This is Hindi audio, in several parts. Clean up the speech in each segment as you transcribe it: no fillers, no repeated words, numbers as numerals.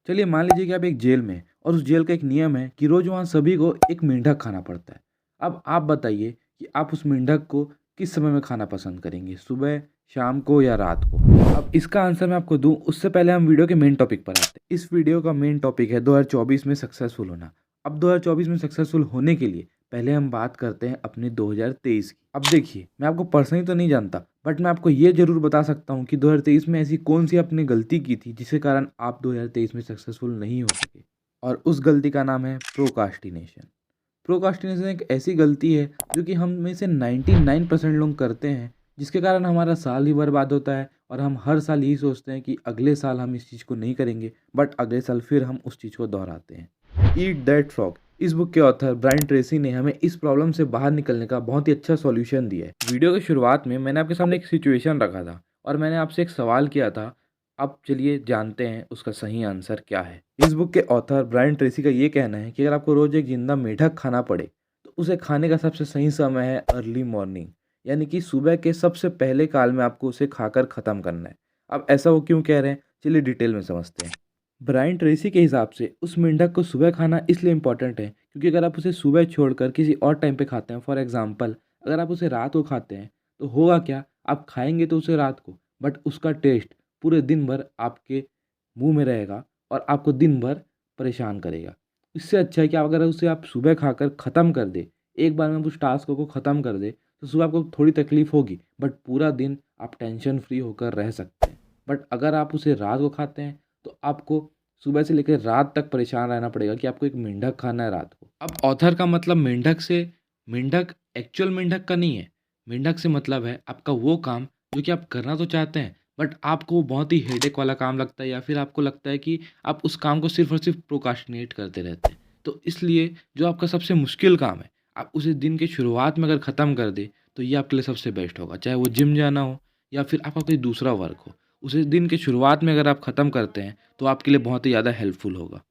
चलिए मान लीजिए कि आप एक जेल में हैं और उस जेल का एक नियम है कि रोज़ वहाँ सभी को एक मेंढक खाना पड़ता है। अब आप बताइए कि आप उस मेंढक को किस समय में खाना पसंद करेंगे? सुबह, शाम को या रात को? अब इसका आंसर मैं आपको दूँ उससे पहले हम वीडियो के मेन टॉपिक पर आते हैं। इस वीडियो का मेन टॉपिक है 2024 में सक्सेसफुल होना। अब 2024 में सक्सेसफुल होने के लिए पहले हम बात करते हैं अपने 2023 की। अब देखिए, मैं आपको पर्सनली तो नहीं जानता, बट मैं आपको ये ज़रूर बता सकता हूँ कि 2023 में ऐसी कौन-सी आपने गलती की थी, जिसके कारण आप 2023 में सक्सेसफुल नहीं हो सके। और उस गलती का नाम है प्रोक्रास्टिनेशन। प्रोक्रास्टिनेशन एक ऐसी गलती है, जो कि हम में से 99% लोग करते हैं, जिसके कारण हमारा साल ही बर्बाद होता है और हम हर साल यही सोचते हैं कि अगले साल हम इस चीज़ को नहीं करेंगे, बट अगले साल फिर हम उस चीज़ को दोहराते हैं। ईट दैट फ्रॉग इस बुक के ऑथर ब्रायन ट्रेसी ने हमें इस प्रॉब्लम से बाहर निकलने का बहुत ही अच्छा सॉल्यूशन दिया है। वीडियो की शुरुआत में मैंने आपके सामने एक सिचुएशन रखा था और मैंने आपसे एक सवाल किया था। अब चलिए जानते हैं उसका सही आंसर क्या है। इस बुक के ऑथर ब्रायन ट्रेसी का ये कहना है कि अगर आपको रोज एक जिंदा मेढक खाना पड़े तो उसे खाने का सबसे सही समय है अर्ली मॉर्निंग, यानी कि सुबह के सबसे पहले काल में आपको उसे खाकर ख़त्म करना है। अब ऐसा वो क्यों कह रहे हैं, चलिए डिटेल में समझते हैं। ब्रायन ट्रेसी के हिसाब से उस मेंढक को सुबह खाना इसलिए इम्पोर्टेंट है क्योंकि अगर आप उसे सुबह छोड़कर किसी और टाइम पे खाते हैं, फॉर एग्जांपल अगर आप उसे रात को खाते हैं तो होगा क्या, आप खाएंगे तो उसे रात को, बट उसका टेस्ट पूरे दिन भर आपके मुंह में रहेगा और आपको दिन भर परेशान करेगा। इससे अच्छा है कि आप अगर उसे आप सुबह खाकर ख़त्म कर दे, एक बार में आप उस टास्क को ख़त्म कर दे, तो सुबह आपको थोड़ी तकलीफ़ होगी बट पूरा दिन आप टेंशन फ्री होकर रह सकते हैं। बट अगर आप उसे रात को खाते हैं तो आपको सुबह से लेकर रात तक परेशान रहना पड़ेगा कि आपको एक मेंढक खाना है रात को। अब ऑथर का मतलब मेंढक से, मेंढक एक्चुअल मेंढक का नहीं है। मेंढक से मतलब है आपका वो काम जो कि आप करना तो चाहते हैं बट आपको वो बहुत ही हेडेक वाला काम लगता है, या फिर आपको लगता है कि आप उस काम को सिर्फ़ और सिर्फ़ प्रोक्रास्टिनेट करते रहते हैं। तो इसलिए जो आपका सबसे मुश्किल काम है, आप उसे दिन की शुरुआत में अगर ख़त्म कर दें, तो ये आपके लिए सबसे बेस्ट होगा। चाहे वो जिम जाना हो या फिर आपका कोई दूसरा वर्क हो। उसे दिन के शुरुआत में अगर आप ख़त्म करते हैं, तो आपके लिए बहुत ही ज़्यादा हेल्पफुल होगा।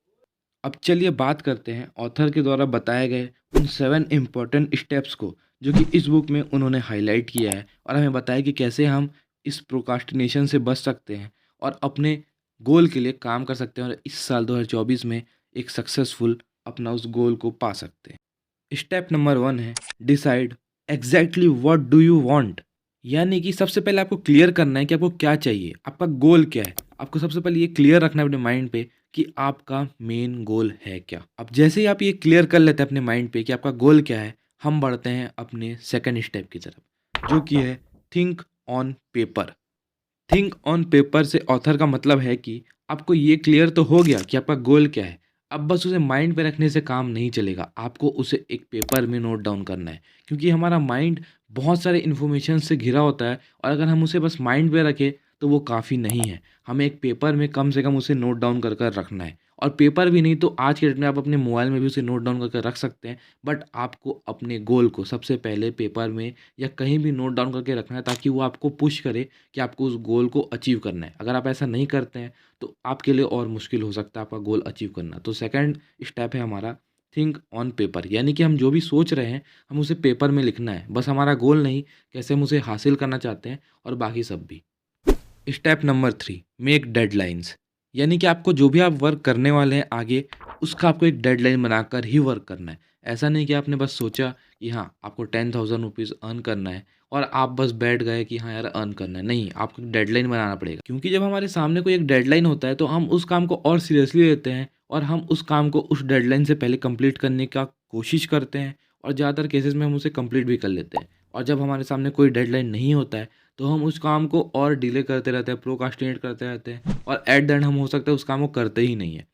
अब चलिए बात करते हैं ऑथर के द्वारा बताए गए उन 7 इम्पोर्टेंट स्टेप्स को, जो कि इस बुक में उन्होंने हाइलाइट किया है और हमें बताया कि कैसे हम इस प्रोक्रास्टिनेशन से बच सकते हैं और अपने गोल के लिए काम कर सकते हैं और इस साल 2024 में एक सक्सेसफुल अपना उस गोल को पा सकते हैं। स्टेप नंबर 1 है decide exactly what do you want. यानी कि सबसे पहले आपको क्लियर करना है कि आपको क्या चाहिए, आपका गोल क्या है। आपको सबसे पहले ये क्लियर रखना है अपने माइंड पे कि आपका मेन गोल है क्या। अब जैसे ही आप ये क्लियर कर लेते हैं अपने माइंड पे कि आपका गोल क्या है, हम बढ़ते हैं अपने सेकंड स्टेप की तरफ, जो कि है think on paper. Think on paper से ऑथर का मतलब है कि आपको ये क्लियर तो हो गया कि आपका गोल क्या है। अब बस उसे माइंड पे रखने से काम नहीं चलेगा, आपको उसे एक पेपर में नोट डाउन करना है, क्योंकि हमारा माइंड बहुत सारे इन्फॉर्मेशन से घिरा होता है और अगर हम उसे बस माइंड पे रखें तो वो काफ़ी नहीं है। हमें एक पेपर में कम से कम उसे नोट डाउन कर कर रखना है, और पेपर भी नहीं तो आज के डेट में आप अपने मोबाइल में भी उसे नोट डाउन करके रख सकते हैं। बट आपको अपने गोल को सबसे पहले पेपर में या कहीं भी नोट डाउन करके रखना है, ताकि वो आपको पुश करे कि आपको उस गोल को अचीव करना है। अगर आप ऐसा नहीं करते हैं तो आपके लिए और मुश्किल हो सकता है आपका गोल अचीव करना। तो सेकंड स्टेप है हमारा थिंक ऑन पेपर, यानी कि हम जो भी सोच रहे हैं हम उसे पेपर में लिखना है। बस हमारा गोल नहीं, कैसे हम उसे हासिल करना चाहते हैं और बाकी सब भी। Step number 3 make deadlines. यानी कि आपको जो भी आप वर्क करने वाले हैं आगे, उसका आपको एक डेडलाइन बनाकर ही वर्क करना है। ऐसा नहीं कि आपने बस सोचा कि हाँ आपको 10,000 रुपीज़ अर्न करना है और आप बस बैठ गए कि हाँ यार अर्न करना है। नहीं, आपको एक डेडलाइन बनाना पड़ेगा, क्योंकि जब हमारे सामने कोई एक डेडलाइन होता है तो हम उस काम को और सीरियसली लेते हैं और हम उस काम को उस डेडलाइन से पहले कंप्लीट करने का कोशिश करते हैं और ज़्यादातर केसेस में हम उसे कंप्लीट भी कर लेते हैं। और जब हमारे सामने कोई डेडलाइन नहीं होता है तो हम उस काम को और डिले करते रहते हैं, प्रोक्रास्टिनेट करते रहते हैं और एट द एंड हम हो सकता है उस काम को करते ही नहीं है।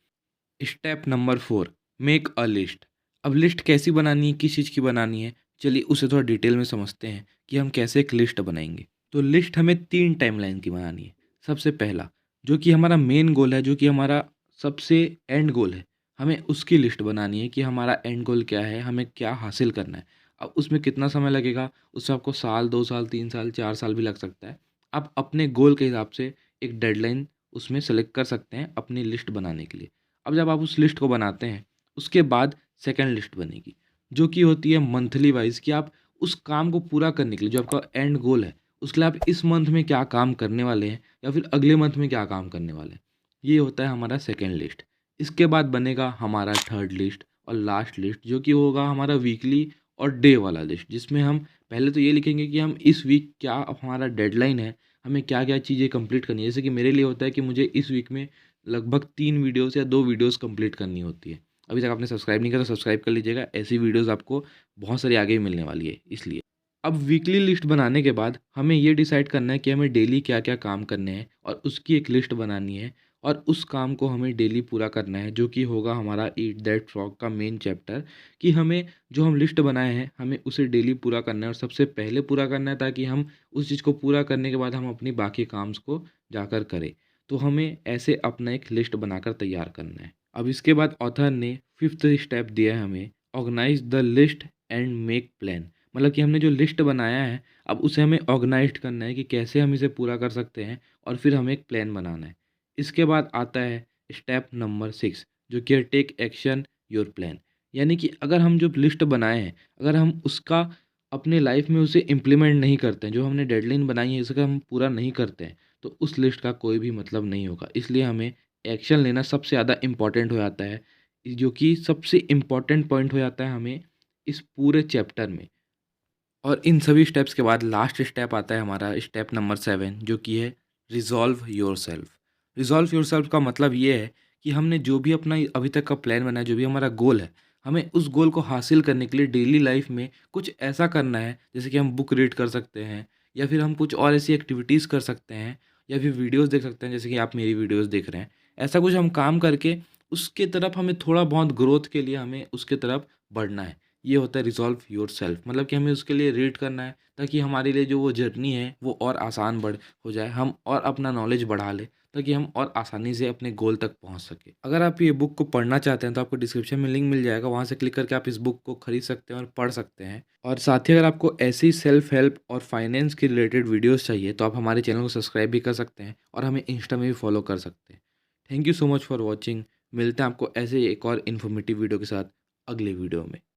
Step number 4 make a list. अब लिस्ट कैसी बनानी है, किस चीज़ की बनानी है, चलिए उसे थोड़ा डिटेल में समझते हैं कि हम कैसे एक लिस्ट बनाएंगे। तो लिस्ट हमें 3 टाइमलाइन की बनानी है। सबसे पहला जो कि हमारा मेन गोल है, जो कि हमारा सबसे एंड गोल है, हमें उसकी लिस्ट बनानी है कि हमारा एंड गोल क्या है, हमें क्या हासिल करना है। अब उसमें कितना समय लगेगा, उससे आपको साल, 2 साल, 3 साल, 4 साल भी लग सकता है। आप अपने गोल के हिसाब से एक डेडलाइन उसमें सेलेक्ट कर सकते हैं अपनी लिस्ट बनाने के लिए। अब जब आप उस लिस्ट को बनाते हैं, उसके बाद सेकंड लिस्ट बनेगी, जो कि होती है मंथली वाइज़, कि आप उस काम को पूरा करने के लिए जो आपका एंड गोल है, उसके लिए आप इस मंथ में क्या काम करने वाले हैं या फिर अगले मंथ में क्या काम करने वाले हैं। ये होता है हमारा सेकंड लिस्ट। इसके बाद बनेगा हमारा थर्ड लिस्ट और लास्ट लिस्ट, जो कि होगा हमारा वीकली और डे वाला लिस्ट, जिसमें हम पहले तो ये लिखेंगे कि हम इस वीक क्या हमारा डेडलाइन है, हमें क्या-क्या चीज़ें कंप्लीट करनी है। जैसे कि मेरे लिए होता है कि मुझे इस वीक में लगभग 3 वीडियोज़ या 2 वीडियोज़ कंप्लीट करनी होती है। अभी तक आपने सब्सक्राइब नहीं करा तो सब्सक्राइब कर लीजिएगा, ऐसी वीडियोज़ आपको बहुत सारी आगे भी मिलने वाली है इसलिए। अब वीकली लिस्ट बनाने के बाद हमें ये डिसाइड करना है कि हमें डेली क्या-क्या काम करने हैं और उसकी एक लिस्ट बनानी है और उस काम को हमें डेली पूरा करना है, जो कि होगा हमारा ईट दैट फ्रॉग का मेन चैप्टर, कि हमें जो हम लिस्ट बनाए हैं हमें उसे डेली पूरा करना है और सबसे पहले पूरा करना है, ताकि हम उस चीज़ को पूरा करने के बाद हम अपनी बाकी काम्स को जाकर करें। तो हमें ऐसे अपना एक लिस्ट बनाकर तैयार करना है। अब इसके बाद ऑथर ने 5th स्टेप दिया है हमें, organise the list and make plan. मतलब कि हमने जो लिस्ट बनाया है, अब उसे हमें ऑर्गेनाइज़्ड करना है कि कैसे हम इसे पूरा कर सकते हैं और फिर हमें एक प्लान बनाना है। इसके बाद आता है स्टेप नंबर 6, जो कि है टेक एक्शन योर प्लान। यानी कि अगर हम जो लिस्ट बनाए हैं, अगर हम उसका अपने लाइफ में उसे इम्प्लीमेंट नहीं करते हैं, जो हमने डेडलाइन बनाई है उसका हम पूरा नहीं करते हैं, तो उस लिस्ट का कोई भी मतलब नहीं होगा। इसलिए हमें एक्शन लेना सबसे ज़्यादा इम्पोर्टेंट हो जाता है, जो कि सबसे इम्पोर्टेंट पॉइंट हो जाता है हमें इस पूरे चैप्टर में। और इन सभी स्टेप्स के बाद लास्ट स्टेप आता है हमारा स्टेप नंबर 7, जो कि है रिज़ॉल्व योरसेल्फ। रिज़ॉल्व योरसेल्फ का मतलब ये है कि हमने जो भी अपना अभी तक का प्लान बनाया, जो भी हमारा गोल है, हमें उस गोल को हासिल करने के लिए डेली लाइफ में कुछ ऐसा करना है, जैसे कि हम बुक रीड कर सकते हैं या फिर हम कुछ और ऐसी एक्टिविटीज़ कर सकते हैं या फिर वीडियोज़ देख सकते हैं, जैसे कि आप मेरी वीडियोज़ देख रहे हैं। ऐसा कुछ हम काम करके उसके तरफ हमें थोड़ा बहुत ग्रोथ के लिए हमें उसके तरफ बढ़ना है। ये होता है रिज़ॉल्व योरसेल्फ, मतलब कि हमें उसके लिए रीड करना है, ताकि हमारे लिए जो वो जर्नी है वो और आसान बढ़ हो जाए, हम और अपना नॉलेज बढ़ा लें, ताकि हम और आसानी से अपने गोल तक पहुंच सके। अगर आप ये बुक को पढ़ना चाहते हैं तो आपको डिस्क्रिप्शन में लिंक मिल जाएगा, वहाँ से क्लिक करके आप इस बुक को खरीद सकते हैं और पढ़ सकते हैं। और साथ ही अगर आपको ऐसी सेल्फ हेल्प और फाइनेंस के रिलेटेड वीडियोज़ चाहिए तो आप हमारे चैनल को सब्सक्राइब भी कर सकते हैं और हमें इंस्टा में भी फॉलो कर सकते हैं। Thank you so much for watching. मिलते हैं आपको ऐसे ही एक और इन्फॉर्मेटिव वीडियो के साथ अगले वीडियो में।